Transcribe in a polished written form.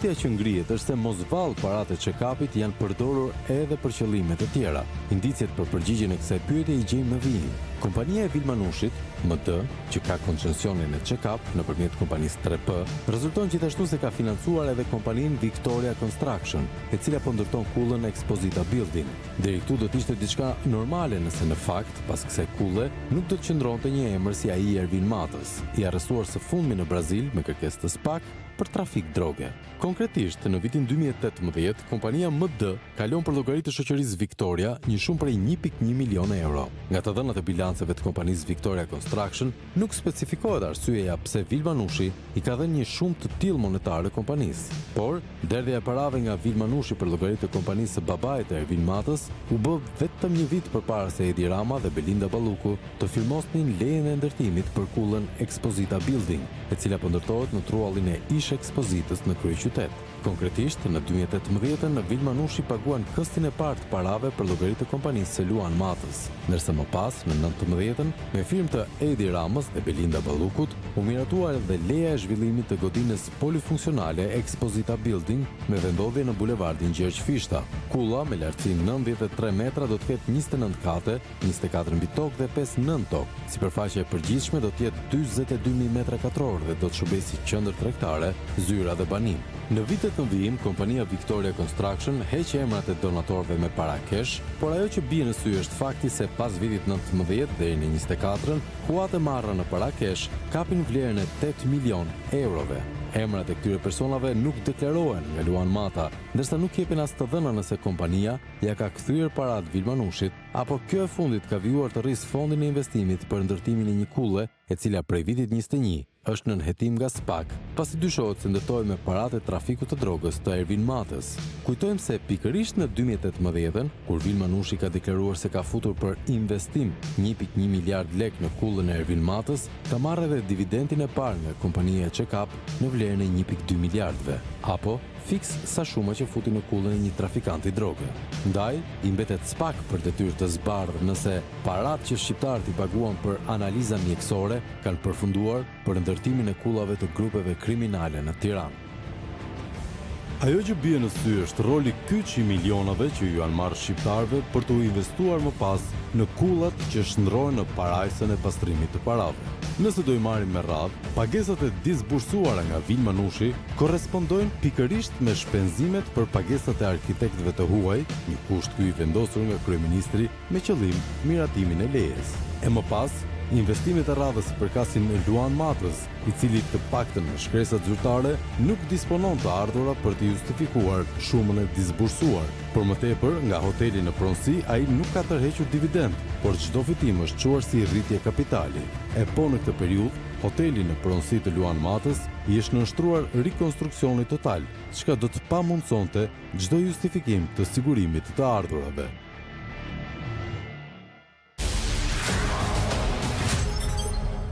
Tja që ngrihet është se mos vallë paratë e check-upit janë përdorur edhe për qëllime të tjera. Indicet për përgjigjen e kësaj pyetje i gjejmë në vijim. Kompania e Vilmanushit, MD, që ka koncesionin e check-up nëpërmjet kompanisë 3P, rezulton gjithashtu se ka financuar edhe kompaninë Victoria Construction, e cila po ndërton kullën Exposita Building. Deri këtu do të ishte diçka normale nëse në fakt, pas kësaj kulle, nuk do të qëndronte një emër si ai i Ervin Matës, i arrestuar së fundmi në Brazil me kërkesë të SPAK për trafik droge. Konkretisht, në vitin 2018, kompania MD kalon për llogaritë të shoqërisë Victoria një shumë prej 1.1 milion euro. Nga të dhënat e bilanceve të kompanisë Victoria Construction, nuk specifikohet arsyeja pse Vilmanushi i ka dhënë një shumë të tillë monetare kompanisë. Por, derdhja e parave nga Vilmanushi për llogaritë të kompanisë së babait të Ervin Matës u bë vetëm një vit përpara se Edi Rama dhe Belinda Balluku të firmosnin lejen e ndërtimit për kullën Exposita Building, e cila po ndërtohet në truallin e ish Expositës në kryeqytet. Konkretisht, në 2018 Vilmanushi paguan këstin e parë të parave për llogaritë të kompanisë së Luan Matës, ndërsa më pas, në 19 me firmë të Edi Ramës dhe Belinda Ballukut, u miratua edhe leja e zhvillimit të godinës polifunksionale Exposita Building me vendodhje në bulevardin Gjergj Fishta. Kulla me lartësinë 93 metra do të ketë 29 kate, 24 mbi tokë dhe 5 nën tokë. Sipërfaqja e përgjithshme do të jetë 42.000 metra katror dhe do të shërbejë qendër tregtare, zyra dhe banim. Në vitet në vijim, kompania Victoria Construction heq emrat e donatorëve me para kesh, por ajo që bie në sy është fakti se pas vitit 19 deri në 24, huat e marra në para kesh kapin vlerën e 8 milion eurove. Emrat e këtyre personave nuk deklarohen nga Luan Mata, ndërsa nuk jepin as të dhëna nëse kompania ja ka kthyer parat Vilmanushit, apo kjo e fundit ka vijuar të rrisë fondin e investimit për ndërtimin e një kulle, e cila prej vitit 21 është nën hetim nga SPAK, pasi dyshohet se ndërtohet me parat e trafikut të drogës të Ervin Matës. Kujtojmë se pikërisht në 2018, kur Vilmanushi ka deklaruar se ka futur për investim 1.1 miliard lek në kullën e Ervin Matës, ka marrë edhe dividendin e parë nga kompania e check-up në vlerën e 1.2 miliardëve, apo fiks sa shuma që futi në kullën e një trafikanti droge. Ndaj, i mbetet SPAK për detyrë të zbardhë nëse parat që shqiptarët i paguan për analiza mjekësore kanë përfunduar për ndërtimin e kullave të grupeve kriminale në Tiranë. Ajo që bie në sy është roli kyç i milionave që ju janë marrë shqiptarëve për të investuar më pas në kullat që shndrohen në parajsën e pastrimit të parave. Nëse do i marrim me radhë, pagesat e disbursuara nga Vilmanushi korrespondojnë pikërisht me shpenzimet për pagesat e arkitektëve të huaj, një kusht ky i vendosur nga kryeministri me qëllim miratimin e lejes. E më pas, investimet e radhës përkasin Luan Matës, i cili të paktën në shkresat zyrtare nuk disponon të ardhura për të justifikuar shumën e disbursuar. Por më tepër, nga hoteli në pronësi, ai nuk ka tërhequr dividend, por çdo fitim është quar si rritje kapitali. E po në këtë periudhë, hoteli në pronësi të Luan Matës i është nënshtruar rikonstruksioni total, çka do të pamundësonte çdo justifikim të sigurimit të ardhurave.